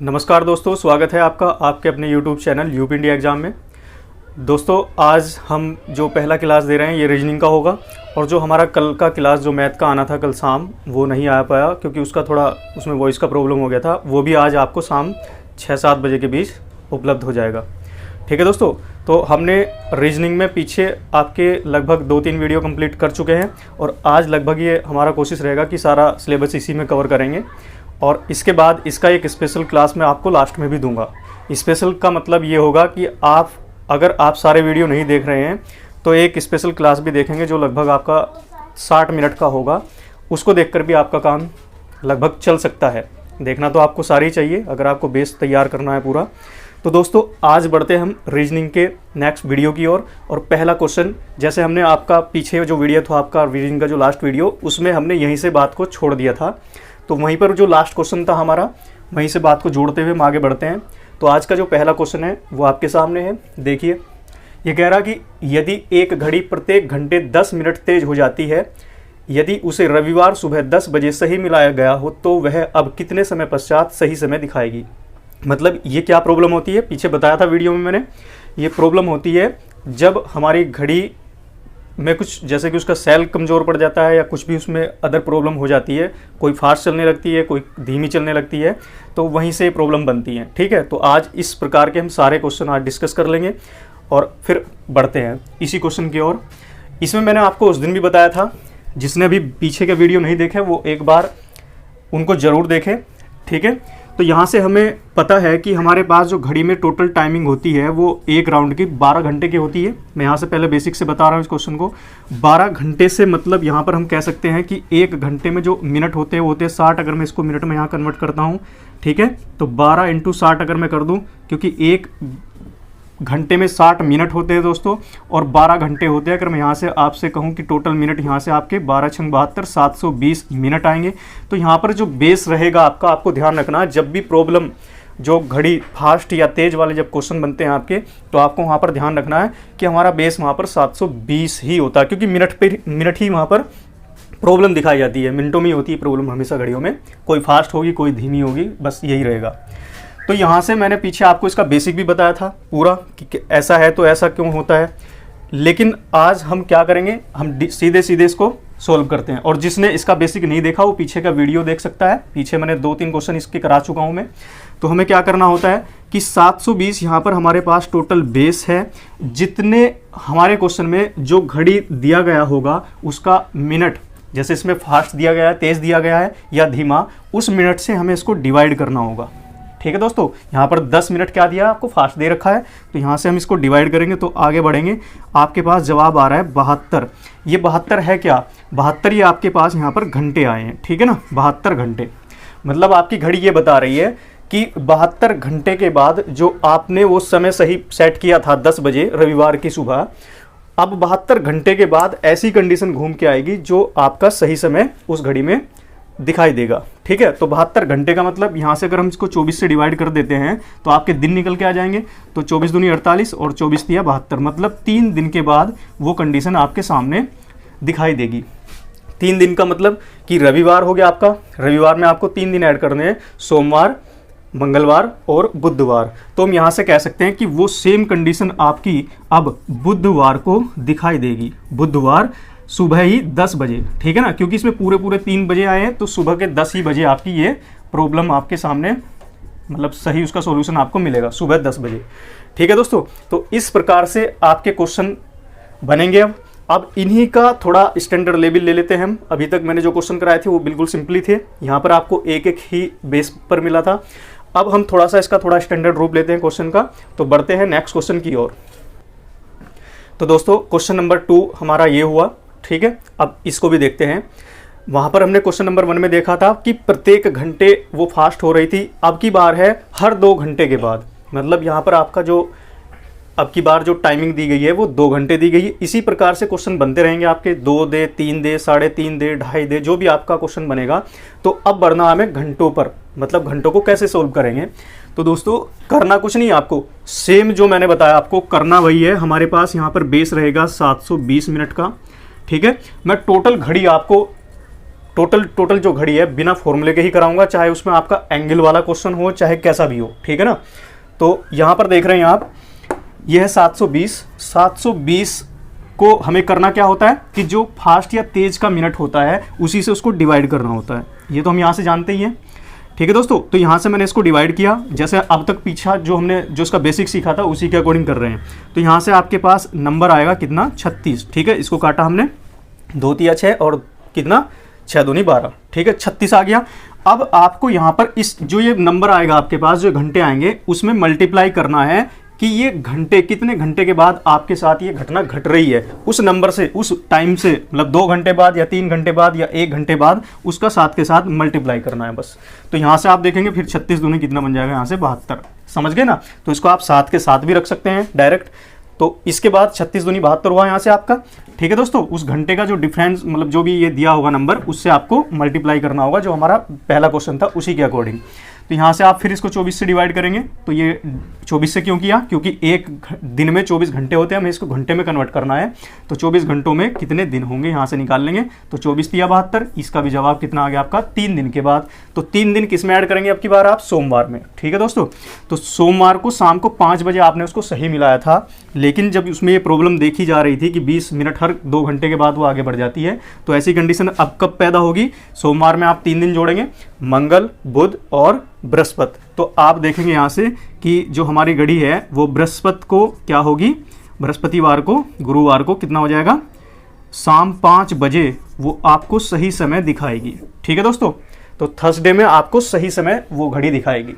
नमस्कार दोस्तों, स्वागत है आपका आपके अपने YouTube channel UP India exam में। दोस्तों आज हम जो पहला क्लास दे रहे हैं ये रीजनिंग का होगा और जो हमारा कल का क्लास जो मैथ का आना था कल शाम वो नहीं आ पाया क्योंकि उसका थोड़ा उसमें वॉइस का प्रॉब्लम हो गया था। वो भी आज आपको शाम 6-7 बजे के बीच उपलब्ध हो जाएगा। ठीक है दोस्तों, तो हमने रीजनिंग में पीछे आपके लगभग 2-3 वीडियो कंप्लीट कर चुके हैं और आज लगभग ये हमारा कोशिश रहेगा कि सारा सिलेबस इसी में कवर करेंगे और इसके बाद इसका एक स्पेशल क्लास मैं आपको लास्ट में भी दूंगा। स्पेशल का मतलब ये होगा कि अगर आप सारे वीडियो नहीं देख रहे हैं तो एक स्पेशल क्लास भी देखेंगे जो लगभग आपका 60 मिनट का होगा। उसको देखकर भी आपका काम लगभग चल सकता है। देखना तो आपको सारी चाहिए अगर आपको बेस तैयार करना है पूरा। तो दोस्तों आज बढ़ते हैं हम रीजनिंग के नेक्स्ट वीडियो की ओर। और पहला क्वेश्चन, जैसे हमने आपका पीछे जो वीडियो था आपका रीजनिंग का जो लास्ट वीडियो, उसमें हमने यहीं से बात को छोड़ दिया था। तो वहीं पर जो लास्ट क्वेश्चन था हमारा, वहीं से बात को जोड़ते हुए हम आगे बढ़ते हैं। तो आज का जो पहला क्वेश्चन है वो आपके सामने है। देखिए, ये कह रहा कि यदि एक घड़ी प्रत्येक घंटे 10 मिनट तेज हो जाती है, यदि उसे रविवार सुबह 10 बजे सही मिलाया गया हो तो वह अब कितने समय पश्चात सही समय दिखाएगी। मतलब ये क्या प्रॉब्लम होती है, पीछे बताया था वीडियो में मैंने। ये प्रॉब्लम होती है जब हमारी घड़ी में कुछ, जैसे कि उसका सेल कमज़ोर पड़ जाता है या कुछ भी उसमें अदर प्रॉब्लम हो जाती है, कोई फास्ट चलने लगती है, कोई धीमी चलने लगती है, तो वहीं से प्रॉब्लम बनती है। ठीक है, तो आज इस प्रकार के हम सारे क्वेश्चन आज डिस्कस कर लेंगे और फिर बढ़ते हैं इसी क्वेश्चन की ओर। इसमें मैंने आपको उस दिन भी बताया था, जिसने अभी पीछे का वीडियो नहीं देखे वो एक बार उनको ज़रूर देखें। ठीक है, तो यहाँ से हमें पता है कि हमारे पास जो घड़ी में टोटल टाइमिंग होती है वो एक राउंड की 12 घंटे की होती है। मैं यहाँ से पहले बेसिक से बता रहा हूँ इस क्वेश्चन को। 12 घंटे से मतलब यहाँ पर हम कह सकते हैं कि एक घंटे में जो मिनट होते हैं वो होते हैं 60। अगर मैं इसको मिनट में यहाँ कन्वर्ट करता हूँ, ठीक है, तो 12 × 60 अगर मैं कर दूँ, क्योंकि एक घंटे में 60 मिनट होते हैं दोस्तों और 12 घंटे होते हैं। अगर मैं यहाँ से आपसे कहूँ कि टोटल मिनट यहाँ से आपके 12 × 72 720 मिनट आएंगे। तो यहाँ पर जो बेस रहेगा आपका, आपको ध्यान रखना है जब भी प्रॉब्लम जो घड़ी फास्ट या तेज वाले जब क्वेश्चन बनते हैं आपके, तो आपको वहाँ पर ध्यान रखना है कि हमारा बेस वहाँ पर 720 ही होता है, क्योंकि मिनट ही वहाँ पर प्रॉब्लम दिखाई जाती है। मिनटों में ही होती है प्रॉब्लम हमेशा घड़ियों में, कोई फास्ट होगी कोई धीमी होगी, बस यही रहेगा। तो यहाँ से मैंने पीछे आपको इसका बेसिक भी बताया था पूरा कि ऐसा है तो ऐसा क्यों होता है। लेकिन आज हम क्या करेंगे, हम सीधे सीधे इसको सोल्व करते हैं। और जिसने इसका बेसिक नहीं देखा वो पीछे का वीडियो देख सकता है। पीछे मैंने 2-3 क्वेश्चन इसके करा चुका हूँ मैं। तो हमें क्या करना होता है कि 720 यहाँ पर हमारे पास टोटल बेस है। जितने हमारे क्वेश्चन में जो घड़ी दिया गया होगा उसका मिनट, जैसे इसमें फास्ट दिया गया है, तेज़ दिया गया है या धीमा, उस मिनट से हमें इसको डिवाइड करना होगा। ठीक है दोस्तों, यहाँ पर 10 मिनट क्या दिया आपको, फास्ट दे रखा है, तो यहाँ से हम इसको डिवाइड करेंगे तो आगे बढ़ेंगे। आपके पास जवाब आ रहा है 72। ये 72 है क्या, 72 ये आपके पास यहाँ पर घंटे आए हैं। ठीक है ना, 72 घंटे मतलब आपकी घड़ी ये बता रही है कि 72 घंटे के बाद जो आपने वो समय सही सेट किया था 10 बजे रविवार की सुबह, अब 72 घंटे के बाद ऐसी कंडीशन घूम के आएगी जो आपका सही समय उस घड़ी में दिखाई देगा। ठीक है, तो 72 घंटे का मतलब यहाँ से अगर हम इसको 24 से डिवाइड कर देते हैं तो आपके दिन निकल के आ जाएंगे। तो 24 दूनी 48 और 24 तिया 72, मतलब 3 दिन के बाद वो कंडीशन आपके सामने दिखाई देगी। 3 दिन का मतलब कि रविवार हो गया आपका, रविवार में आपको 3 दिन ऐड करने हैं, सोमवार, मंगलवार और बुधवार। तो हम यहाँ से कह सकते हैं कि वो सेम कंडीशन आपकी अब बुधवार को दिखाई देगी, बुधवार सुबह ही 10 बजे। ठीक है ना, क्योंकि इसमें पूरे 3 बजे आए हैं तो सुबह के 10 ही बजे आपकी ये प्रॉब्लम आपके सामने, मतलब सही उसका सॉल्यूशन आपको मिलेगा सुबह 10 बजे। ठीक है दोस्तों, तो इस प्रकार से आपके क्वेश्चन बनेंगे। अब इन्हीं का थोड़ा स्टैंडर्ड लेवल ले लेते हैं हम। अभी तक मैंने जो क्वेश्चन कराए थे वो बिल्कुल सिंपली थे, यहाँ पर आपको एक ही बेस पर मिला था। अब हम थोड़ा सा इसका थोड़ा स्टैंडर्ड रूप लेते हैं क्वेश्चन का। तो बढ़ते हैं नेक्स्ट क्वेश्चन की ओर। तो दोस्तों क्वेश्चन नंबर 2 हमारा ये हुआ। ठीक है, अब इसको भी देखते हैं। वहाँ पर हमने क्वेश्चन नंबर 1 में देखा था कि प्रत्येक घंटे वो फास्ट हो रही थी, अब की बार है हर 2 घंटे के बाद। मतलब यहाँ पर आपका जो अब की बार जो टाइमिंग दी गई है वो 2 घंटे दी गई है। इसी प्रकार से क्वेश्चन बनते रहेंगे आपके, 2 दे, 3 दे, 3.5 दे, 2.5 दे, जो भी आपका क्वेश्चन बनेगा। तो अब बढ़ना हमें घंटों पर, मतलब घंटों को कैसे सोल्व करेंगे। तो दोस्तों करना कुछ नहीं, आपको सेम जो मैंने बताया आपको करना वही है। हमारे पास यहाँ पर बेस रहेगा 720 मिनट का। ठीक है, मैं टोटल घड़ी आपको टोटल जो घड़ी है बिना फॉर्मूले के ही कराऊंगा, चाहे उसमें आपका एंगल वाला क्वेश्चन हो चाहे कैसा भी हो, ठीक है ना। तो यहाँ पर देख रहे हैं आप, यह है 720 को हमें करना क्या होता है कि जो फास्ट या तेज का मिनट होता है उसी से उसको डिवाइड करना होता है, ये तो हम यहाँ से जानते ही हैं, ठीक है दोस्तों। तो यहाँ से मैंने इसको डिवाइड किया, जैसे अब तक पीछा जो इसका बेसिक सीखा था उसी के अकॉर्डिंग कर रहे हैं। तो यहाँ से आपके पास नंबर आएगा कितना, 36, ठीक है। इसको काटा हमने, 2 तिया 6 और कितना 6 दूनी 12, ठीक है, 36 आ गया। अब आपको यहाँ पर इस जो ये नंबर आएगा आपके पास, जो घंटे आएंगे उसमें मल्टीप्लाई करना है कि ये घंटे कितने घंटे के बाद आपके साथ ये घटना घट रही है, उस नंबर से, उस टाइम से, मतलब 2 घंटे बाद या 3 घंटे बाद या 1 घंटे बाद, उसका साथ के साथ मल्टीप्लाई करना है बस। तो यहाँ से आप देखेंगे फिर 36 दूनी कितना बन जाएगा, यहाँ से 72, समझ गए ना। तो इसको आप साथ के साथ भी रख सकते हैं डायरेक्ट। तो इसके बाद 36 दूनी 72 हुआ यहाँ से आपका, ठीक है दोस्तों। उस घंटे का जो डिफरेंस, मतलब जो भी ये दिया होगा नंबर, उससे आपको मल्टीप्लाई करना होगा, जो हमारा पहला क्वेश्चन था उसी के अकॉर्डिंग। तो यहाँ से आप फिर इसको 24 से डिवाइड करेंगे। तो ये 24 से क्यों किया, क्योंकि एक दिन में 24 घंटे होते हैं, हमें इसको घंटे में कन्वर्ट करना है। तो 24 घंटों में कितने दिन होंगे यहाँ से निकाल लेंगे। तो 24 तिया 72, इसका भी जवाब कितना आ गया आपका, 3 दिन के बाद। तो 3 दिन किस में ऐड करेंगे अब की बार आप, सोमवार में, ठीक है दोस्तों। तो सोमवार को शाम को 5 बजे आपने उसको सही मिलाया था, लेकिन जब उसमें ये प्रॉब्लम देखी जा रही थी कि 20 मिनट हर 2 घंटे के बाद वो आगे बढ़ जाती है, तो ऐसी कंडीशन अब कब पैदा होगी, सोमवार में आप 3 दिन जोड़ेंगे, मंगल, बुध और बृहस्पति। तो आप देखेंगे यहाँ से कि जो हमारी घड़ी है वो बृहस्पति को क्या होगी, बृहस्पतिवार को, गुरुवार को कितना हो जाएगा, शाम 5 बजे वो आपको सही समय दिखाएगी, ठीक है दोस्तों। तो थर्सडे में आपको सही समय वो घड़ी दिखाएगी,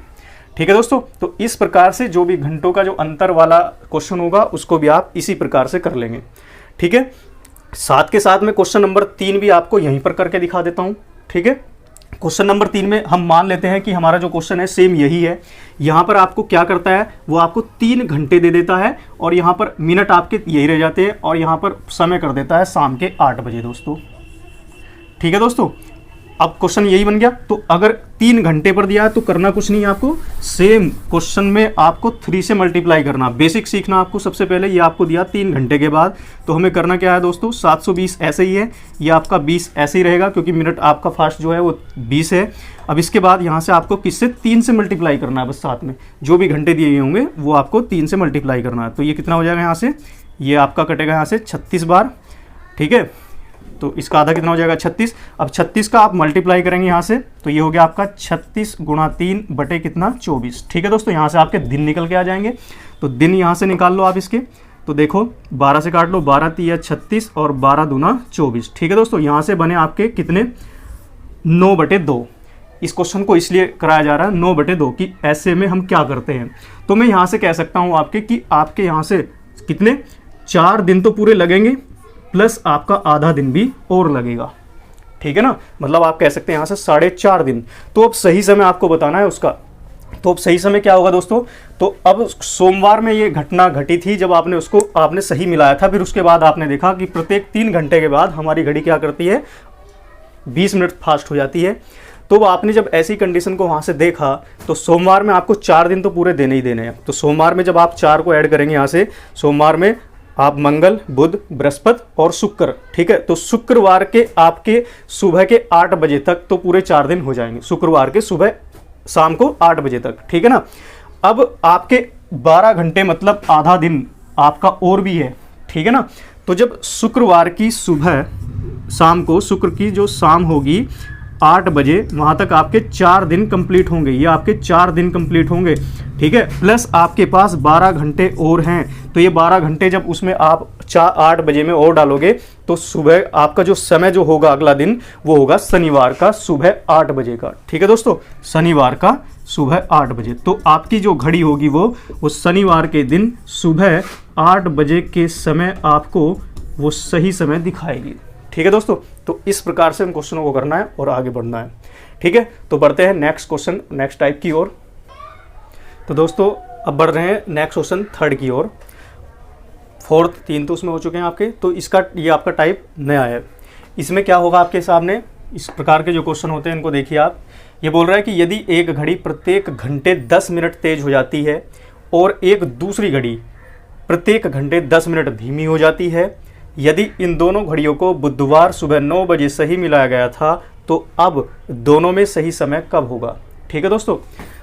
ठीक है दोस्तों। तो इस प्रकार से जो भी घंटों का जो अंतर वाला क्वेश्चन होगा उसको भी आप इसी प्रकार से कर लेंगे, ठीक है। साथ के साथ में क्वेश्चन नंबर 3 भी आपको यहीं पर करके दिखा देता हूँ, ठीक है। क्वेश्चन नंबर 3 में हम मान लेते हैं कि हमारा जो क्वेश्चन है सेम यही है। यहाँ पर आपको क्या करता है, वो आपको 3 घंटे दे देता है और यहाँ पर मिनट आपके यही रह जाते हैं और यहाँ पर समय कर देता है शाम के 8 बजे दोस्तों, ठीक है दोस्तों। अब क्वेश्चन यही बन गया। तो अगर 3 घंटे पर दिया है तो करना कुछ नहीं है आपको, सेम क्वेश्चन में आपको 3 से मल्टीप्लाई करना, बेसिक सीखना आपको सबसे पहले। ये आपको दिया 3 घंटे के बाद, तो हमें करना क्या है दोस्तों, 720 ऐसे ही है, ये आपका 20 ऐसे ही रहेगा क्योंकि मिनट आपका फास्ट जो है वो 20 है। अब इसके बाद यहाँ से आपको किससे, 3 से मल्टीप्लाई करना है बस, साथ में जो भी घंटे दिए होंगे वो आपको 3 से मल्टीप्लाई करना है। तो ये कितना हो जाएगा यहाँ से, ये आपका कटेगा यहाँ से 36 बार, ठीक है। तो इसका आधा कितना हो जाएगा, 36। अब 36 का आप मल्टीप्लाई करेंगे यहाँ से, तो ये हो गया आपका 36 गुणा 3 बटे कितना, 24, ठीक है दोस्तों। यहाँ से आपके दिन निकल के आ जाएंगे। तो दिन यहाँ से निकाल लो आप इसके, तो देखो 12 से काट लो, 12 तिया 36 और 12 दूना 24, ठीक है दोस्तों। यहाँ से बने आपके कितने, 9/2। इस क्वेश्चन को इसलिए कराया जा रहा है 9/2 कि ऐसे में हम क्या करते हैं। तो मैं यहाँ से कह सकता हूँ आपके कि आपके यहाँ से कितने, 4 दिन तो पूरे लगेंगे प्लस आपका आधा दिन भी और लगेगा, ठीक है ना। मतलब आप कह सकते हैं यहाँ से 4.5 दिन। तो अब सही समय आपको बताना है उसका। तो अब सही समय क्या होगा दोस्तों, तो अब सोमवार में ये घटना घटी थी जब आपने सही मिलाया था। फिर उसके बाद आपने देखा कि प्रत्येक 3 घंटे के बाद हमारी घड़ी क्या करती है, 20 मिनट फास्ट हो जाती है। तो आपने जब ऐसी कंडीशन को वहाँ से देखा तो सोमवार में आपको 4 दिन तो पूरे देने ही देने हैं। तो सोमवार में जब आप 4 को ऐड करेंगे यहाँ से, सोमवार में आप मंगल, बुध, बृहस्पति और शुक्र, ठीक है। तो शुक्रवार के आपके सुबह के 8 बजे तक तो पूरे 4 दिन हो जाएंगे, शुक्रवार के सुबह शाम को 8 बजे तक, ठीक है ना। अब आपके 12 घंटे मतलब आधा दिन आपका और भी है, ठीक है ना। तो जब शुक्रवार की सुबह शाम को, शुक्र की जो शाम होगी 8 बजे, वहाँ तक आपके 4 दिन कंप्लीट होंगे। ये आपके 4 दिन कंप्लीट होंगे, ठीक है। प्लस आपके पास 12 घंटे और हैं। तो ये 12 घंटे जब उसमें आप 8 बजे में और डालोगे तो सुबह आपका जो समय जो होगा अगला दिन वो होगा शनिवार का सुबह 8 बजे का, ठीक है दोस्तों, शनिवार का सुबह 8 बजे। तो आपकी जो घड़ी होगी वो शनिवार के दिन सुबह 8 बजे के समय आपको वो सही समय दिखाएगी, ठीक है दोस्तों। तो इस प्रकार से हम क्वेश्चनों को करना है और आगे बढ़ना है, ठीक है। तो बढ़ते हैं नेक्स्ट क्वेश्चन, नेक्स्ट टाइप की ओर। तो दोस्तों अब बढ़ रहे हैं नेक्स्ट क्वेश्चन 3rd की ओर। 4th 3 तो उसमें हो चुके हैं आपके। तो इसका ये आपका टाइप नया है। इसमें क्या होगा आपके सामने, इस प्रकार के जो क्वेश्चन होते हैं इनको देखिए आप। ये बोल रहा है कि यदि एक घड़ी प्रत्येक घंटे 10 मिनट तेज हो जाती है और एक दूसरी घड़ी प्रत्येक घंटे 10 मिनट धीमी हो जाती है, यदि इन दोनों घड़ियों को बुधवार सुबह 9 बजे सही मिलाया गया था तो अब दोनों में सही समय कब होगा। ठीक है दोस्तों,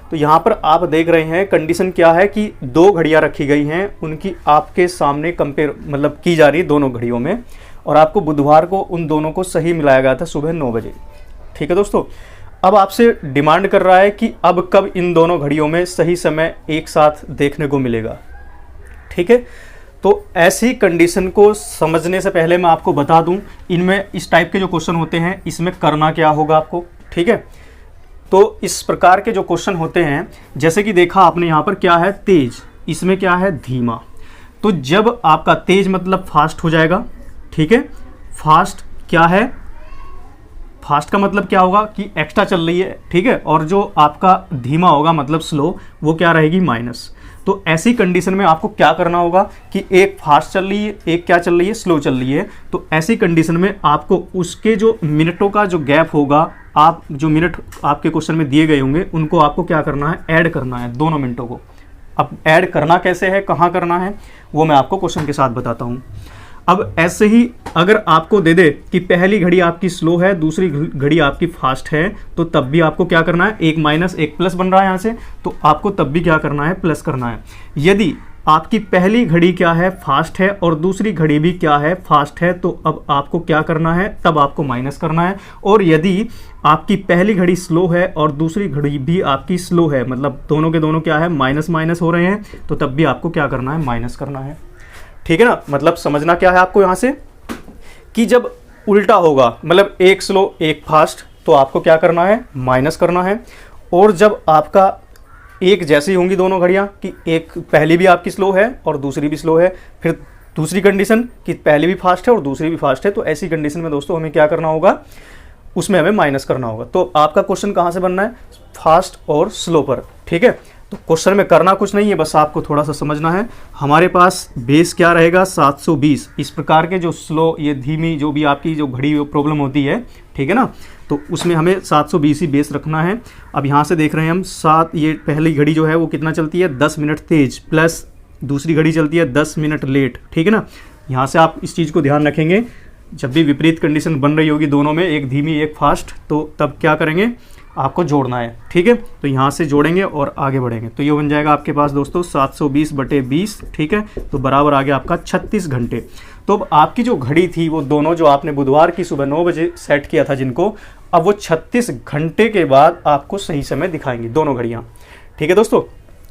तो यहाँ पर आप देख रहे हैं कंडीशन क्या है कि दो घड़ियाँ रखी गई हैं, उनकी आपके सामने कंपेयर मतलब की जा रही है दोनों घड़ियों में, और आपको बुधवार को उन दोनों को सही मिलाया गया था सुबह 9 बजे। ठीक है दोस्तों, अब आपसे डिमांड कर रहा है कि अब कब इन दोनों घड़ियों में सही समय एक साथ देखने को मिलेगा। ठीक है, तो ऐसी कंडीशन को समझने से पहले मैं आपको बता दूं, इनमें इस टाइप के जो क्वेश्चन होते हैं इसमें करना क्या होगा आपको। ठीक है, तो इस प्रकार के जो क्वेश्चन होते हैं, जैसे कि देखा आपने यहाँ पर क्या है तेज, इसमें क्या है धीमा। तो जब आपका तेज मतलब फास्ट हो जाएगा, ठीक है, फास्ट क्या है, फास्ट का मतलब क्या होगा कि एक्स्ट्रा चल रही है, ठीक है, और जो आपका धीमा होगा मतलब स्लो, वो क्या रहेगी माइनस। तो ऐसी कंडीशन में आपको क्या करना होगा कि एक फास्ट चल रही है, एक क्या चल रही है, स्लो चल रही है। तो ऐसी कंडीशन में आपको उसके जो मिनटों का जो गैप होगा, आप जो मिनट आपके क्वेश्चन में दिए गए होंगे उनको आपको क्या करना है, ऐड करना है दोनों मिनटों को। अब ऐड करना कैसे है, कहाँ करना है, वो मैं आपको क्वेश्चन के साथ बताता हूँ। अब ऐसे ही अगर आपको दे दे कि पहली घड़ी आपकी स्लो है, दूसरी घड़ी आपकी फास्ट है, तो तब भी आपको क्या करना है, एक माइनस एक प्लस बन रहा है यहाँ से, तो आपको तब भी क्या करना है, प्लस करना है। यदि आपकी पहली घड़ी क्या है, फास्ट है, और दूसरी घड़ी भी क्या है, फास्ट है, तो अब आपको क्या करना है, तब आपको माइनस करना है। और यदि आपकी पहली घड़ी स्लो है और दूसरी घड़ी भी आपकी स्लो है, मतलब दोनों के दोनों क्या है, माइनस माइनस हो रहे हैं, तो तब भी आपको क्या करना है, माइनस करना है। ठीक है ना, मतलब समझना क्या है आपको यहाँ से कि जब उल्टा होगा, मतलब एक स्लो एक फास्ट, तो आपको क्या करना है, माइनस करना है। और जब आपका एक जैसी होंगी दोनों घड़ियाँ कि एक पहली भी आपकी स्लो है और दूसरी भी स्लो है, फिर दूसरी कंडीशन कि पहली भी फास्ट है और दूसरी भी फास्ट है, तो ऐसी कंडीशन में दोस्तों हमें क्या करना होगा, उसमें हमें माइनस करना होगा। तो आपका क्वेश्चन कहाँ से बनना है, फास्ट और स्लो पर। ठीक है, तो क्वेश्चन में करना कुछ नहीं है, बस आपको थोड़ा सा समझना है। हमारे पास बेस क्या रहेगा, 720। इस प्रकार के जो स्लो, ये धीमी जो भी आपकी जो घड़ी प्रॉब्लम होती है, ठीक है ना, तो उसमें हमें 720 ही बेस रखना है। अब यहाँ से देख रहे हैं हम 7, ये पहली घड़ी जो है वो कितना चलती है, 10 मिनट तेज, प्लस दूसरी घड़ी चलती है 10 मिनट लेट। ठीक है ना, यहाँ से आप इस चीज़ को ध्यान रखेंगे, जब भी विपरीत कंडीशन बन रही होगी दोनों में, एक धीमी एक फास्ट, तो तब क्या करेंगे, आपको जोड़ना है। ठीक है, तो यहाँ से जोड़ेंगे और आगे बढ़ेंगे, तो ये बन जाएगा आपके पास दोस्तों 720/20। ठीक है, तो बराबर आ गया आपका 36 घंटे। तो अब आपकी जो घड़ी थी वो दोनों जो आपने बुधवार की सुबह 9 बजे सेट किया था जिनको, अब वो 36 घंटे के बाद आपको सही समय दिखाएंगी दोनों घड़ियाँ। ठीक है दोस्तों,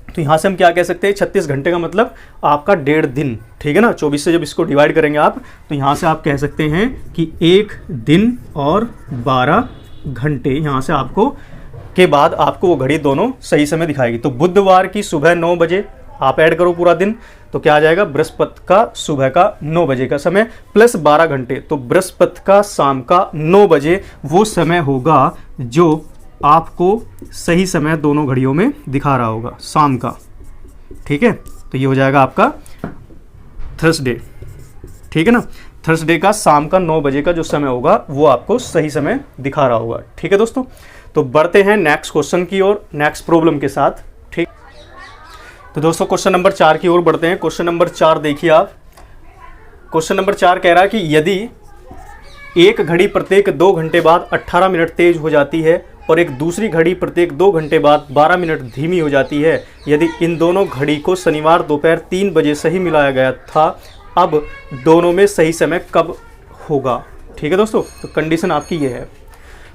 तो यहाँ से हम क्या कह सकते हैं, 36 घंटे का मतलब आपका 1.5 दिन। ठीक है ना, 24 से जब इसको डिवाइड करेंगे आप, तो यहाँ से आप कह सकते हैं कि 1 दिन और 12 घंटे यहाँ से आपको के बाद आपको वो घड़ी दोनों सही समय दिखाएगी। तो बुधवार की सुबह 9 बजे आप ऐड करो पूरा दिन, तो क्या आ जाएगा, बृहस्पति का सुबह का 9 बजे का समय प्लस 12 घंटे, तो बृहस्पति का शाम का 9 बजे वो समय होगा जो आपको सही समय दोनों घड़ियों में दिखा रहा होगा शाम का। ठीक है, तो ये हो जाएगा आपका थर्सडे। ठीक है ना, थर्सडे का शाम का 9 बजे का जो समय होगा वो आपको सही समय दिखा रहा होगा। ठीक है दोस्तों, तो बढ़ते हैं नेक्स्ट क्वेश्चन की ओर, नेक्स्ट प्रॉब्लम के साथ। ठीक, तो दोस्तों क्वेश्चन नंबर 4 की ओर बढ़ते हैं। क्वेश्चन नंबर 4 देखिए आप, क्वेश्चन नंबर 4 कह रहा है कि यदि एक घड़ी प्रत्येक 2 घंटे बाद 18 मिनट तेज हो जाती है और एक दूसरी घड़ी प्रत्येक 2 घंटे बाद 12 मिनट धीमी हो जाती है, यदि इन दोनों घड़ी को शनिवार दोपहर 3 बजे सही मिलाया गया था, अब दोनों में सही समय कब होगा। ठीक है दोस्तों, तो कंडीशन आपकी ये है।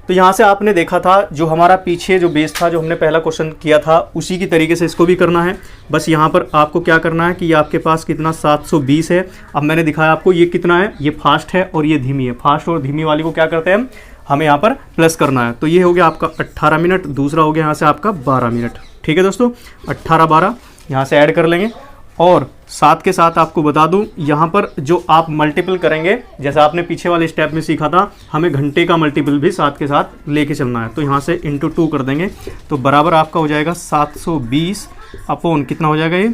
तो यहाँ से आपने देखा था जो हमारा पीछे जो बेस था, जो हमने पहला क्वेश्चन किया था, उसी की तरीके से इसको भी करना है। बस यहाँ पर आपको क्या करना है कि ये आपके पास कितना 720 है। अब मैंने दिखाया आपको ये कितना है, ये फास्ट है और ये धीमी है। फास्ट और धीमी वाली को क्या करते हैं, हमें यहाँ पर प्लस करना है। तो ये हो गया आपका 18 मिनट, दूसरा हो गया यहाँ से आपका 12 मिनट। ठीक है दोस्तों, 18-12 यहाँ से ऐड कर लेंगे। और साथ के साथ आपको बता दूं, यहाँ पर जो आप मल्टीपल करेंगे, जैसा आपने पीछे वाले स्टेप में सीखा था, हमें घंटे का मल्टीपल भी साथ के साथ लेके चलना है। तो यहाँ से इंटू 2 कर देंगे, तो बराबर आपका हो जाएगा 720 अपॉन कितना हो जाएगा, ये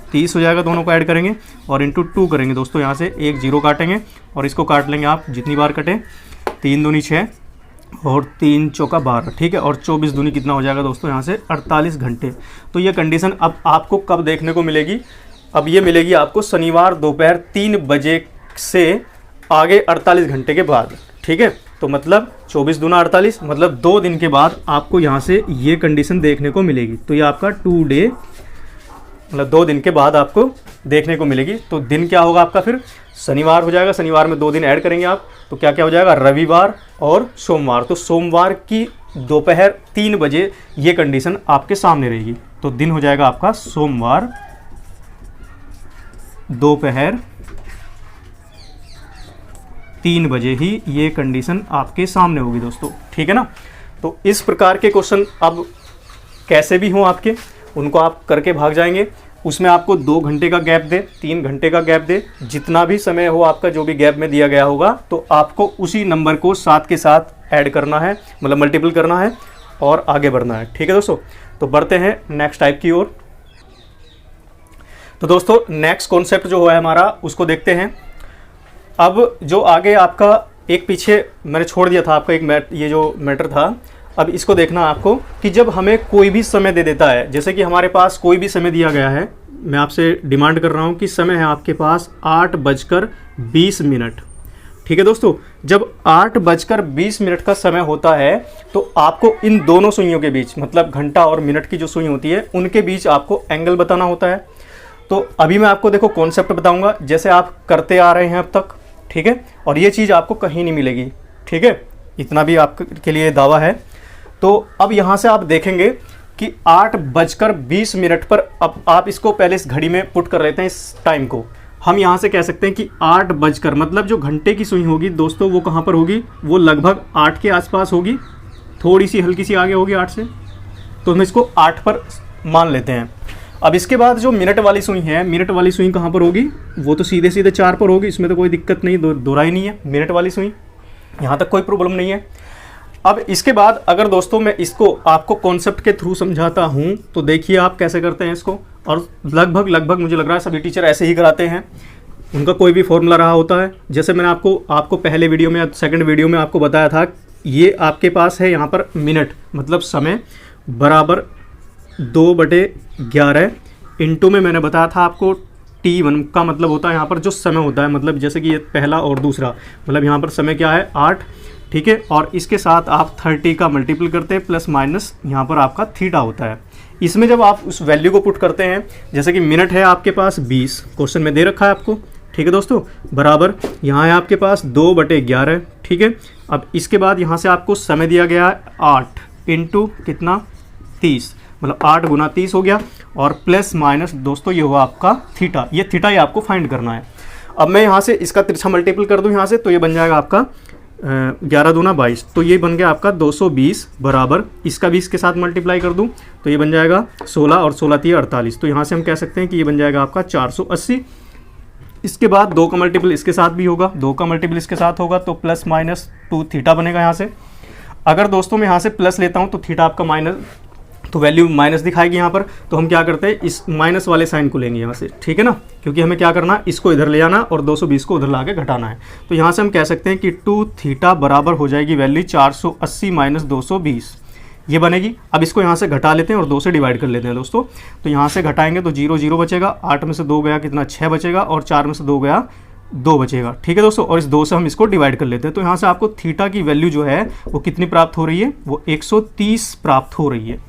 30 हो जाएगा। दोनों को ऐड करेंगे और इंटू 2 करेंगे दोस्तों। यहाँ से एक 0 काटेंगे और इसको काट लेंगे आप जितनी बार कटे, 3 दूनी 6 और 3 चौका 12। ठीक है, और 24 दूनी कितना हो जाएगा दोस्तों, यहाँ से 48 घंटे। तो ये कंडीशन अब आपको कब देखने को मिलेगी, अब ये मिलेगी आपको शनिवार दोपहर 3 बजे से आगे 48 घंटे के बाद। ठीक है, तो मतलब 24 दूना 48, मतलब 2 दिन के बाद आपको यहाँ से ये कंडीशन देखने को मिलेगी। तो ये आपका 2 डे, मतलब 2 दिन के बाद आपको देखने को मिलेगी। तो दिन क्या होगा आपका, फिर शनिवार हो जाएगा। शनिवार में 2 दिन ऐड करेंगे आप, तो क्या क्या हो जाएगा, रविवार और सोमवार। तो सोमवार की दोपहर 3 बजे ये कंडीशन आपके सामने रहेगी। तो दिन हो जाएगा आपका सोमवार, दोपहर 3 बजे ही ये कंडीशन आपके सामने होगी दोस्तों, ठीक है ना। तो इस प्रकार के क्वेश्चन अब कैसे भी हों आपके, उनको आप करके भाग जाएंगे। उसमें आपको 2 घंटे का गैप दे, 3 घंटे का गैप दे, जितना भी समय हो आपका, जो भी गैप में दिया गया होगा, तो आपको उसी नंबर को 7 के साथ ऐड करना है, मतलब मल्टीपल करना है और आगे बढ़ना है, ठीक है दोस्तों। तो बढ़ते हैं नेक्स्ट टाइप की ओर। तो दोस्तों नेक्स्ट कॉन्सेप्ट जो है हमारा, उसको देखते हैं। अब जो आगे आपका एक पीछे मैंने छोड़ दिया था आपका एक ये जो मैटर था, अब इसको देखना आपको कि जब हमें कोई भी समय दे देता है, जैसे कि हमारे पास कोई भी समय दिया गया है, मैं आपसे डिमांड कर रहा हूं कि समय है आपके पास 8:20, ठीक है दोस्तों। जब 8:20 का समय होता है तो आपको इन दोनों सुइयों के बीच, मतलब घंटा और मिनट की जो सुई होती है, उनके बीच आपको एंगल बताना होता है। तो अभी मैं आपको देखो कॉन्सेप्ट बताऊंगा, जैसे आप करते आ रहे हैं अब तक, ठीक है। और ये चीज़ आपको कहीं नहीं मिलेगी, ठीक है, इतना भी आपके लिए दावा है। तो अब यहाँ से आप देखेंगे कि 8:20 पर, अब आप इसको पहले इस घड़ी में पुट कर लेते हैं इस टाइम को। हम यहाँ से कह सकते हैं कि 8 बजकर, मतलब जो घंटे की सुई होगी दोस्तों वो कहाँ पर होगी, वो लगभग 8 के आसपास होगी, थोड़ी सी हल्की सी आगे होगी 8 से, तो हम इसको 8 पर मान लेते हैं। अब इसके बाद जो मिनट वाली सुई है, मिनट वाली सुई कहाँ पर होगी, वो तो सीधे सीधे 4 पर होगी, इसमें तो कोई दिक्कत नहीं, दोहराई नहीं है मिनट वाली सुई, यहाँ तक कोई प्रॉब्लम नहीं है। अब इसके बाद अगर दोस्तों मैं इसको आपको कॉन्सेप्ट के थ्रू समझाता हूँ, तो देखिए आप कैसे करते हैं इसको। और लगभग मुझे लग रहा है सभी टीचर ऐसे ही कराते हैं, उनका कोई भी फॉर्मूला रहा होता है। जैसे मैंने आपको पहले वीडियो में या सेकंड वीडियो में आपको बताया था, ये आपके पास है यहाँ पर मिनट, मतलब समय बराबर 2/11 इंटू में मैंने बताया था आपको T1 का मतलब होता है यहाँ पर जो समय होता है, मतलब जैसे कि ये पहला और दूसरा, मतलब यहाँ पर समय क्या है 8, ठीक है। और इसके साथ आप 30 का मल्टीपल करते हैं, प्लस माइनस यहाँ पर आपका थीटा होता है। इसमें जब आप उस वैल्यू को पुट करते हैं, जैसे कि मिनट है आपके पास 20, क्वेश्चन में दे रखा है आपको, ठीक है दोस्तों, बराबर यहाँ है आपके पास 2/11, ठीक है। अब इसके बाद यहाँ से आपको समय दिया गया है 8 इंटू कितना 30, मतलब 8 गुना 30 हो गया, और प्लस माइनस दोस्तों ये हुआ आपका थीटा, ये थीटा ही आपको फाइंड करना है। अब मैं यहाँ से इसका तिरछा मल्टीपल कर दूँ यहाँ से, तो ये बन जाएगा आपका 11 दूना 22, तो ये बन गया आपका 220 बराबर, इसका भी इसके साथ मल्टीप्लाई कर दूं तो ये बन जाएगा 16 और 16 × 48, तो यहाँ से हम कह सकते हैं कि ये बन जाएगा आपका 480। इसके बाद 2 का मल्टीपल इसके साथ भी होगा, 2 का मल्टीपल इसके साथ होगा, तो प्लस माइनस 2 थीटा बनेगा यहाँ से। अगर दोस्तों मैं यहाँ से प्लस लेता हूँ तो थीटा आपका माइनस, तो वैल्यू माइनस दिखाएगी यहाँ पर, तो हम क्या करते हैं इस माइनस वाले साइन को लेंगे यहाँ से, ठीक है ना, क्योंकि हमें क्या करना है, इसको इधर ले जाना और 220 को उधर ला के घटाना है। तो यहाँ से हम कह सकते हैं कि 2 थीटा बराबर हो जाएगी वैल्यू 480 माइनस 220, ये बनेगी। अब इसको यहाँ से घटा लेते हैं और 2 से डिवाइड कर लेते हैं दोस्तों, तो यहाँ से घटाएंगे तो 0 0 बचेगा, 8 में से 2 गया कितना 6 बचेगा, और 4 में से 2 गया 2 बचेगा, ठीक है दोस्तों। और इस 2 से हम इसको डिवाइड कर लेते हैं, तो यहाँ से आपको थीटा की वैल्यू जो है वो कितनी प्राप्त हो रही है, वो 130 प्राप्त हो रही है,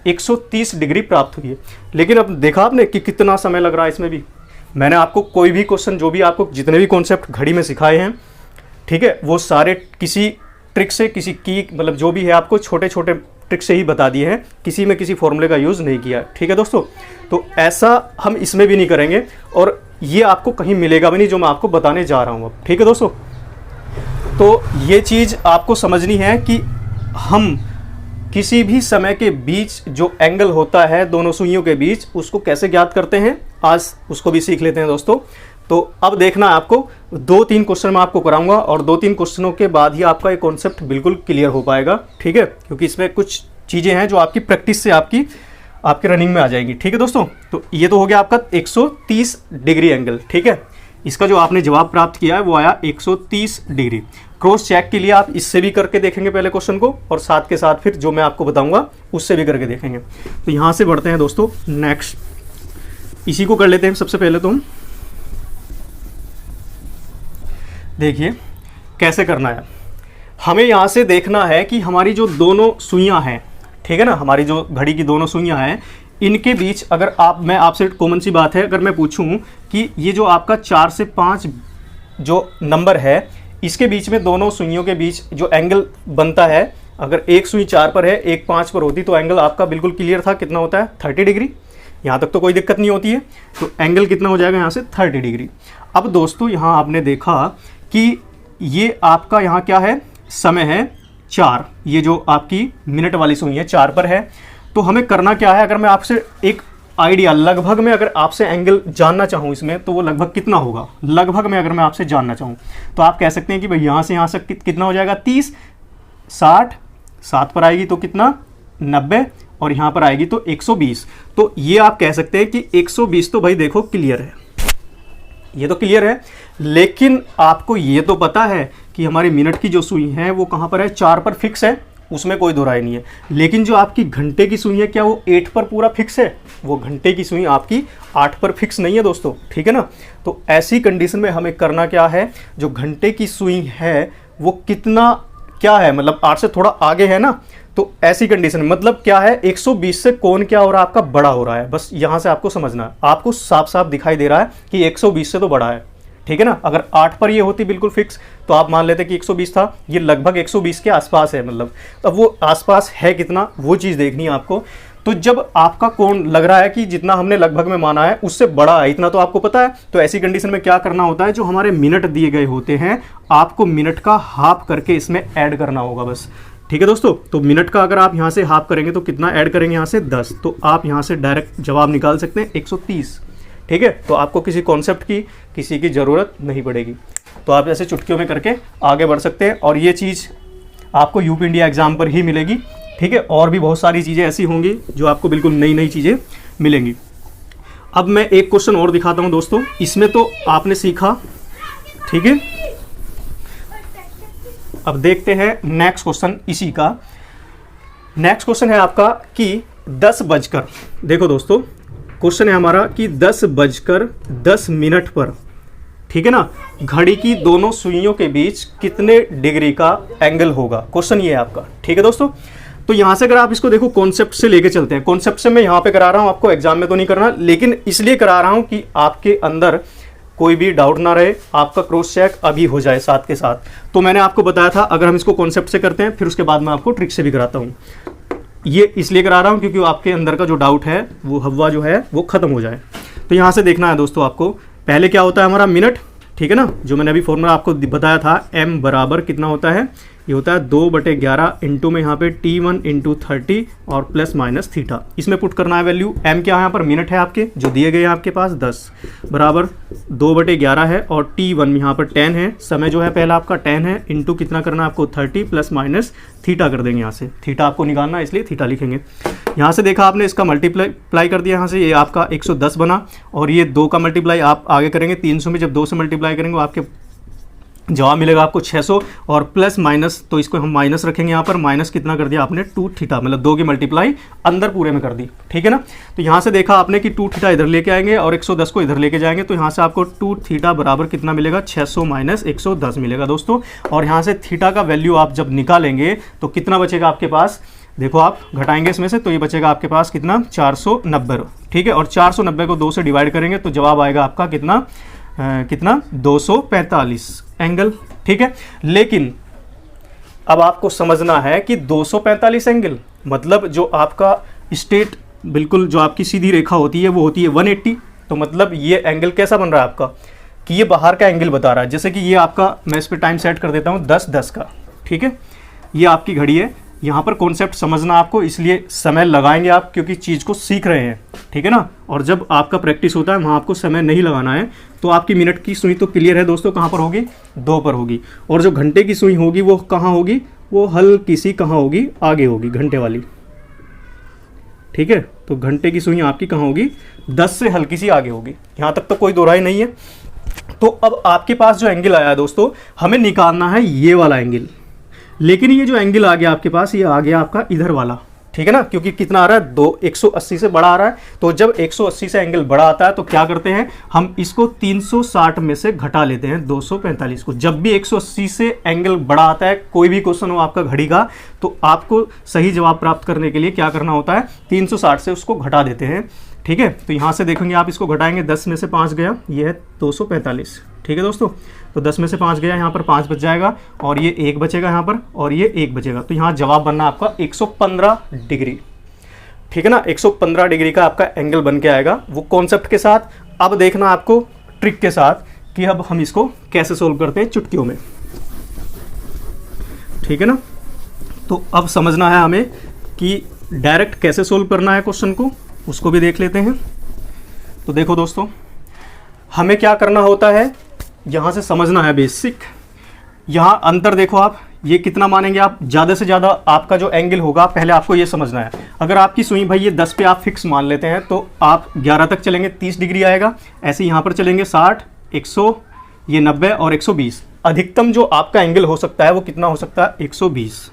130 डिग्री प्राप्त हुई है। लेकिन अब देखा आपने कि कितना समय लग रहा है इसमें भी। मैंने आपको कोई भी क्वेश्चन, जो भी आपको जितने भी कॉन्सेप्ट घड़ी में सिखाए हैं, ठीक है, वो सारे किसी ट्रिक से, किसी की मतलब जो भी है आपको छोटे छोटे ट्रिक से ही बता दिए हैं, किसी में किसी फॉर्मूले का यूज़ नहीं किया है, ठीक है दोस्तों। तो ऐसा हम इसमें भी नहीं करेंगे, और ये आपको कहीं मिलेगा भी नहीं जो मैं आपको बताने जा रहा हूँ अब, ठीक है दोस्तों। तो ये चीज़ आपको समझनी है कि हम किसी भी समय के बीच जो एंगल होता है दोनों सुइयों के बीच, उसको कैसे ज्ञात करते हैं, आज उसको भी सीख लेते हैं दोस्तों। तो अब देखना आपको 2-3 क्वेश्चन मैं आपको कराऊंगा, और 2-3 क्वेश्चनों के बाद ही आपका ये कॉन्सेप्ट बिल्कुल क्लियर हो पाएगा, ठीक है, क्योंकि इसमें कुछ चीज़ें हैं जो आपकी प्रैक्टिस से आपके रनिंग में आ जाएंगी, ठीक है दोस्तों। तो ये तो हो गया आपका 130 डिग्री एंगल, ठीक है। इसका जो आपने जवाब प्राप्त किया है वो आया 130 डिग्री। क्रॉस चेक के लिए आप इससे भी करके देखेंगे पहले क्वेश्चन को, और साथ के साथ फिर जो मैं आपको बताऊंगा उससे भी करके देखेंगे। तो यहाँ से बढ़ते हैं दोस्तों नेक्स्ट, इसी को कर लेते हैं सबसे पहले। तो हम देखिए कैसे करना है। हमें यहाँ से देखना है कि हमारी जो दोनों सुइयाँ हैं, ठीक है ना, हमारी जो घड़ी की दोनों सुइयाँ हैं, इनके बीच अगर मैं आपसे कॉमन सी बात है, अगर मैं पूछूं कि ये जो आपका 4 से 5 जो नंबर है, इसके बीच में दोनों सुइयों के बीच जो एंगल बनता है, अगर एक सुई 4 पर है, एक 5 पर होती, तो एंगल आपका बिल्कुल क्लियर था, कितना होता है 30 डिग्री। यहाँ तक तो कोई दिक्कत नहीं होती है। तो एंगल कितना हो जाएगा यहाँ से 30 डिग्री। अब दोस्तों यहाँ आपने देखा कि ये आपका यहाँ क्या है, समय है 4, ये जो आपकी मिनट वाली सुई है 4 पर है। तो हमें करना क्या है, अगर मैं आपसे एक आइडिया लगभग में अगर आपसे एंगल जानना चाहूँ इसमें, तो वो लगभग कितना होगा, लगभग में अगर मैं आपसे जानना चाहूँ तो आप कह सकते हैं कि भाई यहाँ से यहाँ से कितना हो जाएगा 30, 60, 7 पर आएगी तो कितना 90, और यहाँ पर आएगी तो 120। तो ये आप कह सकते हैं कि 120 तो भाई देखो क्लियर है, ये तो क्लियर है। लेकिन आपको ये तो पता है कि हमारी मिनट की जो सुई है वो कहाँ पर है, 4 पर फिक्स है, उसमें कोई दो राय नहीं है। लेकिन जो आपकी घंटे की सुई है, क्या वो 8 पर पूरा फिक्स है? वो घंटे की सुई आपकी 8 पर फिक्स नहीं है दोस्तों, ठीक है ना। तो ऐसी कंडीशन में हमें करना क्या है, जो घंटे की सुई है वो कितना क्या है, मतलब 8 से थोड़ा आगे है ना, तो ऐसी कंडीशन मतलब क्या है, 120 से कौन क्या हो रहा है आपका, बड़ा हो रहा है। बस यहां से आपको समझना है, आपको साफ साफ दिखाई दे रहा है कि 120 से तो बड़ा है, ठीक है ना। अगर 8 पर ये होती बिल्कुल फिक्स तो आप मान लेते कि 120 था, ये लगभग 120 के आसपास है, मतलब अब वो आसपास है कितना, वो चीज़ देखनी है आपको। तो जब आपका कोण लग रहा है कि जितना हमने लगभग में माना है उससे बड़ा है, इतना तो आपको पता है, तो ऐसी कंडीशन में क्या करना होता है, जो हमारे मिनट दिए गए होते हैं आपको मिनट का हाफ करके इसमें ऐड करना होगा बस, ठीक है दोस्तों। तो मिनट का अगर आप यहाँ से हाफ करेंगे तो कितना ऐड करेंगे, यहाँ से 10, तो आप यहाँ से डायरेक्ट जवाब निकाल सकते हैं 130, ठीक है। तो आपको किसी कॉन्सेप्ट की किसी की ज़रूरत नहीं पड़ेगी, तो आप ऐसे चुटकियों में करके आगे बढ़ सकते हैं। और ये चीज़ आपको यूपी इंडिया एग्ज़ाम पर ही मिलेगी, ठीक है। और भी बहुत सारी चीज़ें ऐसी होंगी जो आपको बिल्कुल नई नई चीज़ें मिलेंगी। अब मैं एक क्वेश्चन और दिखाता हूँ दोस्तों, इसमें तो आपने सीखा, ठीक है। अब देखते हैं नेक्स्ट क्वेश्चन इसी का। नेक्स्ट क्वेश्चन है आपका कि 10 बजकर, देखो दोस्तों क्वेश्चन है हमारा कि 10 पर, ठीक है ना, घड़ी की दोनों सुइयों के बीच कितने डिग्री का एंगल होगा, क्वेश्चन ये है आपका, ठीक है दोस्तों। तो यहाँ से अगर आप इसको देखो कॉन्सेप्ट से लेके चलते हैं, कॉन्सेप्ट से मैं यहाँ पे करा रहा हूँ, आपको एग्जाम में तो नहीं करना, लेकिन इसलिए करा रहा हूँ कि आपके अंदर कोई भी डाउट ना रहे, आपका क्रॉस चेक अभी हो जाए साथ के साथ। तो मैंने आपको बताया था अगर हम इसको कॉन्सेप्ट से करते हैं फिर उसके बाद मैं आपको ट्रिक से भी कराता हूँ। ये इसलिए करा रहा हूँ क्योंकि आपके अंदर का जो डाउट है वो हवा जो है वो खत्म हो जाए। तो यहाँ से देखना है दोस्तों आपको, पहले क्या होता है हमारा मिनट, ठीक है ना, जो मैंने अभी फॉर्मूला आपको बताया था, m बराबर कितना होता है, ये होता है 2/11 इंटू में यहाँ पे T1 इंटू 30 और प्लस माइनस थीटा, इसमें पुट करना है वैल्यू। m क्या है यहाँ पर, मिनट है आपके जो दिए गए हैं आपके पास 10 बराबर 2/11 है, और T1 यहाँ पर 10 है, समय जो है पहला आपका 10 है, इंटू कितना करना है आपको 30 प्लस माइनस थीटा कर देंगे। यहाँ से थीटा आपको निकालना है इसलिए थीटा लिखेंगे। यहाँ से देखा आपने, इसका मल्टीप्लाई कर दिया, यहाँ से ये आपका 110 बना, और ये 2 का मल्टीप्लाई आप आगे करेंगे 300 में, जब 2 से मल्टीप्लाई करेंगे आपके जवाब मिलेगा आपको 600, और प्लस माइनस तो इसको हम माइनस रखेंगे यहाँ पर, माइनस कितना कर दिया आपने 2 थीटा, मतलब 2 की मल्टीप्लाई अंदर पूरे में कर दी, ठीक है ना। तो यहाँ से देखा आपने कि 2 थीटा इधर लेके आएंगे और 110 को इधर लेके जाएंगे, तो यहाँ से आपको 2 थीटा बराबर कितना मिलेगा, 600 माइनस 110 मिलेगा दोस्तों। और यहाँ से थीटा का वैल्यू आप जब निकालेंगे तो कितना बचेगा आपके पास, देखो आप घटाएंगे इसमें से, तो ये बचेगा आपके पास कितना 490, ठीक है। और 490 को 2 से डिवाइड करेंगे तो जवाब आएगा आपका कितना 245 एंगल, ठीक है। लेकिन अब आपको समझना है कि 245 एंगल मतलब जो आपका स्ट्रेट बिल्कुल जो आपकी सीधी रेखा होती है वो होती है 180, तो मतलब ये एंगल कैसा बन रहा है आपका कि ये बाहर का एंगल बता रहा है। जैसे कि ये आपका, मैं इस पर टाइम सेट कर देता हूँ 10:10 का, ठीक है। ये आपकी घड़ी है, यहाँ पर कॉन्सेप्ट समझना आपको, इसलिए समय लगाएंगे आप क्योंकि चीज़ को सीख रहे हैं, ठीक है ना। और जब आपका प्रैक्टिस होता है वहाँ आपको समय नहीं लगाना है। तो आपकी मिनट की सुई तो क्लियर है दोस्तों, कहाँ पर होगी, 2 पर होगी। और जो घंटे की सुई होगी वो कहाँ होगी, वो हल्की सी कहाँ होगी, आगे होगी, घंटे वाली, ठीक है। तो घंटे की सुई आपकी कहाँ होगी, 10 से हल्की सी आगे होगी, यहाँ तक तो कोई दो राय नहीं है। तो अब आपके पास जो एंगल आया है दोस्तों, हमें निकालना है ये वाला एंगल, लेकिन ये जो एंगल आ गया आपके पास, ये आ गया आपका इधर वाला, ठीक है ना, क्योंकि कितना आ रहा है 180 से बड़ा आ रहा है। तो जब 180 से एंगल बड़ा आता है तो क्या करते हैं हम इसको 360 में से घटा लेते हैं 245 को। जब भी 180 से एंगल बड़ा आता है, कोई भी क्वेश्चन हो आपका घड़ी का, तो आपको सही जवाब प्राप्त करने के लिए क्या करना होता है, 360 से उसको घटा देते हैं। ठीक है, तो यहाँ से देखेंगे आप, इसको घटाएंगे, 10 में से 5 गया, ये है 245। ठीक है दोस्तों, तो 10 में से 5 गया, यहाँ पर 5 बच जाएगा और ये 1 बचेगा यहाँ पर और ये 1 बचेगा। तो यहाँ जवाब बनना आपका 115 डिग्री। ठीक है ना, 115 डिग्री का आपका एंगल बन के आएगा वो कॉन्सेप्ट के साथ। अब देखना आपको ट्रिक के साथ कि अब हम इसको कैसे सोल्व करते हैं चुटकियों में। ठीक है ना, तो अब समझना है हमें कि डायरेक्ट कैसे सोल्व करना है क्वेश्चन को, उसको भी देख लेते हैं। तो देखो दोस्तों, हमें क्या करना होता है, यहाँ से समझना है बेसिक। यहाँ अंतर देखो आप, ये कितना मानेंगे आप, ज़्यादा से ज़्यादा आपका जो एंगल होगा पहले आपको ये समझना है। अगर आपकी सुई भाई ये 10 पे आप फिक्स मान लेते हैं तो आप 11 तक चलेंगे 30 डिग्री आएगा। ऐसे यहाँ पर चलेंगे 60, 100, ये 90 और 120। अधिकतम जो आपका एंगल हो सकता है वो कितना हो सकता है, 120।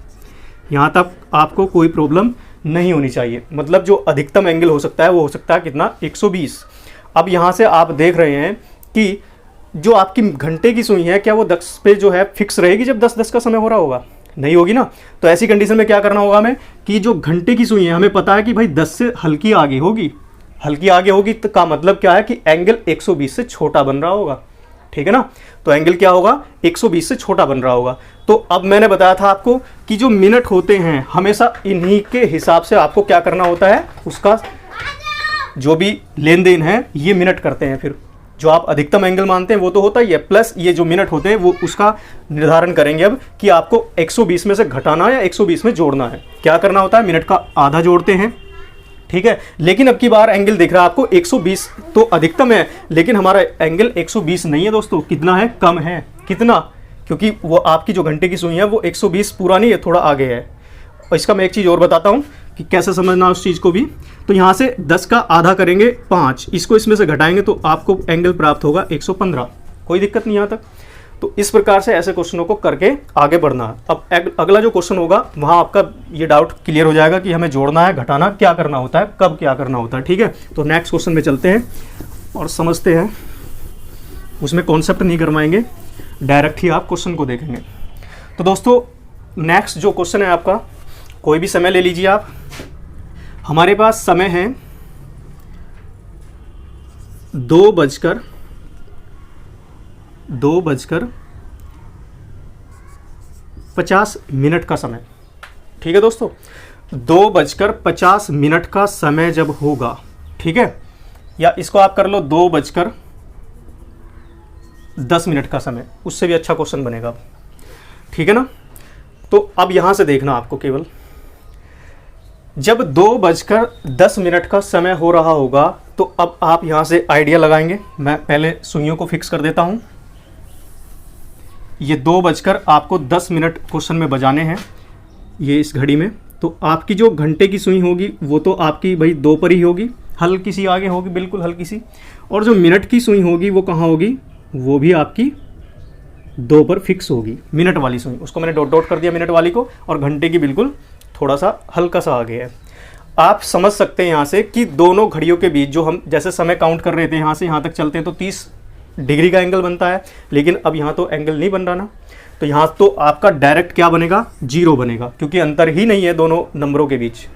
यहाँ तक आपको कोई प्रॉब्लम नहीं होनी चाहिए। मतलब जो अधिकतम एंगल हो सकता है वो हो सकता है कितना, 120। अब यहाँ से आप देख रहे हैं कि जो आपकी घंटे की सुई है क्या वो 10 पे जो है फिक्स रहेगी जब 10-10 का समय हो रहा होगा, नहीं होगी ना। तो ऐसी कंडीशन में क्या करना होगा हमें कि जो घंटे की सुई है हमें पता है कि भाई 10 से हल्की आगे होगी, हल्की आगे होगी तो का मतलब क्या है कि एंगल 120 से छोटा बन रहा होगा। ठीक है ना, तो एंगल क्या होगा, 120 से छोटा बन रहा होगा। तो अब मैंने बताया था आपको कि जो मिनट होते हैं हमेशा इन्हीं के हिसाब से आपको क्या करना होता है, उसका जो भी लेन देन है ये मिनट करते हैं। फिर जो आप अधिकतम एंगल मानते हैं वो तो होता ही है, प्लस ये जो मिनट होते हैं वो उसका निर्धारण करेंगे अब कि आपको 120 में से घटाना है या 120 में जोड़ना है। क्या करना होता है, मिनट का आधा जोड़ते हैं। ठीक है, लेकिन अब की बार एंगल दिख रहा है आपको 120 तो अधिकतम है, लेकिन हमारा एंगल 120 नहीं है दोस्तों। कितना है, कम है। कितना, क्योंकि वो आपकी जो घंटे की सुई है वो 120 पूरा नहीं है, थोड़ा आगे है। और इसका मैं एक चीज़ और बताता हूँ कि कैसे समझना उस चीज़ को भी। तो यहाँ से 10 का आधा करेंगे 5, इसको इसमें से घटाएंगे तो आपको एंगल प्राप्त होगा 115। कोई दिक्कत नहीं यहाँ तक। तो इस प्रकार से ऐसे क्वेश्चनों को करके आगे बढ़ना है। अब अगला जो क्वेश्चन होगा वहाँ आपका ये डाउट क्लियर हो जाएगा कि हमें जोड़ना है, घटाना क्या करना होता है, कब क्या करना होता है। ठीक है, तो नेक्स्ट क्वेश्चन में चलते हैं और समझते हैं। उसमें कॉन्सेप्ट नहीं करवाएंगे, डायरेक्ट ही आप क्वेश्चन को देखेंगे। तो दोस्तों नेक्स्ट जो क्वेश्चन है आपका, कोई भी समय ले लीजिए आप। हमारे पास समय है 2:50 मिनट का समय। ठीक है दोस्तों, 2:50 मिनट का समय जब होगा, ठीक है, या इसको आप कर लो 2:10 मिनट का समय, उससे भी अच्छा क्वेश्चन बनेगा। ठीक है ना, तो अब यहां से देखना आपको, केवल जब 2:10 मिनट का समय हो रहा होगा तो अब आप यहां से आइडिया लगाएंगे। मैं पहले सुइयों को फिक्स कर देता हूं। ये 2:10 मिनट क्वेश्चन में बजाने हैं ये इस घड़ी में। तो आपकी जो घंटे की सुई होगी वो तो आपकी भाई 2 पर ही होगी, हल्की सी आगे होगी, बिल्कुल हल्की सी। और जो मिनट की सुई होगी वो कहाँ होगी, वो भी आपकी 2 पर फिक्स होगी। मिनट वाली सुई, उसको मैंने डॉट डॉट कर दिया मिनट वाली को, और घंटे की बिल्कुल थोड़ा सा हल्का सा आगे है। आप समझ सकते हैं यहाँ से कि दोनों घड़ियों के बीच जो हम जैसे समय काउंट कर रहे थे, यहाँ से यहाँ तक चलते हैं तो 30 डिग्री का एंगल बनता है, लेकिन अब यहाँ तो एंगल नहीं बन रहा ना। तो यहाँ तो आपका डायरेक्ट क्या बनेगा, 0 बनेगा, क्योंकि अंतर ही नहीं है दोनों नंबरों के बीच।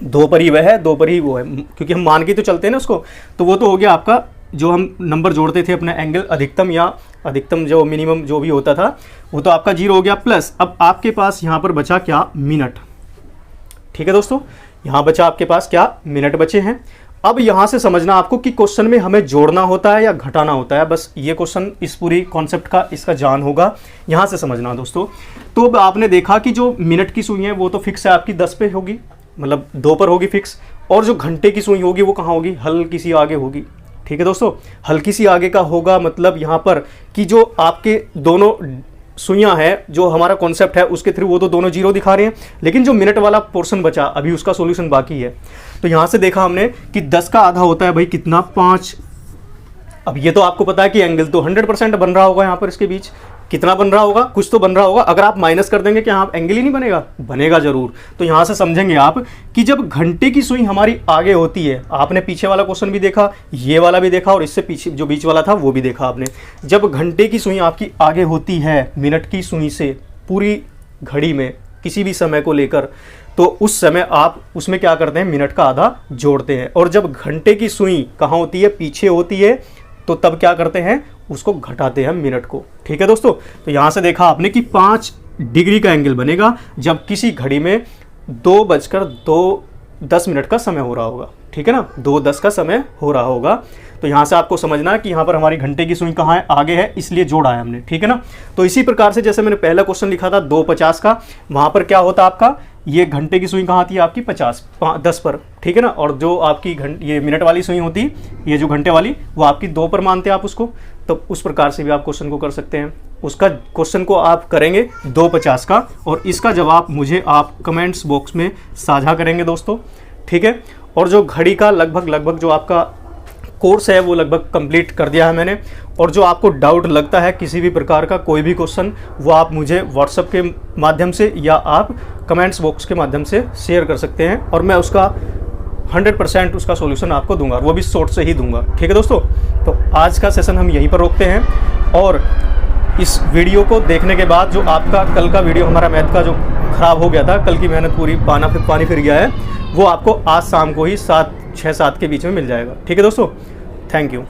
2 पर ही वह है, 2 पर ही वो है, क्योंकि हम मान के तो चलते हैं ना उसको। तो वो तो हो गया आपका, जो हम नंबर जोड़ते थे अपना एंगल, अधिकतम या अधिकतम जो मिनिमम जो भी होता था वो तो आपका 0 हो गया। प्लस अब आपके पास यहाँ पर बचा क्या, मिनट। ठीक है दोस्तों, यहाँ बचा आपके पास क्या, मिनट बचे हैं। अब यहाँ से समझना आपको कि क्वेश्चन में हमें जोड़ना होता है या घटाना होता है। बस ये क्वेश्चन इस पूरी कॉन्सेप्ट का इसका जान होगा, यहाँ से समझना दोस्तों। तो अब आपने देखा कि जो मिनट की सुई है वो तो फिक्स है आपकी 10 पे होगी, मतलब 2 पर होगी फिक्स। और जो घंटे की सुई होगी वो कहाँ होगी, हल्की सी आगे होगी। ठीक है दोस्तों, हल्की सी आगे का होगा मतलब यहाँ पर कि जो आपके दोनों सुइयां है, जो हमारा कॉन्सेप्ट है उसके थ्रू वो तो दोनों 0 दिखा रहे हैं, लेकिन जो मिनट वाला पोर्शन बचा अभी उसका सॉल्यूशन बाकी है। तो यहाँ से देखा हमने कि 10 का आधा होता है भाई कितना, 5। अब ये तो आपको पता है कि एंगल तो 100% बन रहा होगा यहाँ पर इसके बीच, कितना बन रहा होगा, कुछ तो बन रहा होगा। अगर आप माइनस कर देंगे कि हाँ एंगल ही नहीं बनेगा, बनेगा जरूर। तो यहाँ से समझेंगे आप कि जब घंटे की सुई हमारी आगे होती है, आपने पीछे वाला क्वेश्चन भी देखा, ये वाला भी देखा, और इससे पीछे जो बीच वाला था वो भी देखा आपने। जब घंटे की सुई आपकी आगे होती है मिनट की सुई से पूरी घड़ी में किसी भी समय को लेकर, तो उस समय आप उसमें क्या करते हैं, मिनट का आधा जोड़ते हैं। और जब घंटे की सुई कहाँ होती है, पीछे होती है, तो तब क्या करते हैं, उसको घटाते हैं मिनट को। ठीक है दोस्तों, तो यहाँ से देखा आपने कि 5 डिग्री का एंगल बनेगा जब किसी घड़ी में 2:10 का समय हो रहा होगा। ठीक है ना, 2:10 का समय हो रहा होगा। तो यहाँ से आपको समझना है कि यहाँ पर हमारी घंटे की सुई कहाँ है, आगे है, इसलिए जोड़ा है हमने। ठीक है ना, तो इसी प्रकार से जैसे मैंने पहला क्वेश्चन लिखा था 2:50 का, वहाँ पर क्या होता आपका, ये घंटे की सुई कहाँ आती है आपकी 10 पर। ठीक है ना, और जो आपकी ये मिनट वाली सुई होती है, ये जो घंटे वाली, वो आपकी 2 पर मानते हैं आप उसको। तो उस प्रकार से भी आप क्वेश्चन को कर सकते हैं। उसका क्वेश्चन को आप करेंगे 2:50 का, और इसका जवाब मुझे आप कमेंट्स बॉक्स में साझा करेंगे दोस्तों। ठीक है, और जो घड़ी का लगभग जो आपका कोर्स है वो लगभग कंप्लीट कर दिया है मैंने। और जो आपको डाउट लगता है किसी भी प्रकार का कोई भी क्वेश्चन, वो आप मुझे व्हाट्सएप के माध्यम से या आप कमेंट्स बॉक्स के माध्यम से शेयर कर सकते हैं, और मैं उसका 100% उसका सॉल्यूशन आपको दूंगा, वो भी शॉर्ट से ही दूंगा। ठीक है दोस्तों, तो आज का सेशन हम यहीं पर रोकते हैं। और इस वीडियो को देखने के बाद जो आपका कल का वीडियो हमारा मैथ का जो ख़राब हो गया था, कल की मेहनत पूरी पानी फिर गया है, वो आपको आज शाम को ही 6-7 के बीच में मिल जाएगा। ठीक है दोस्तों, थैंक यू।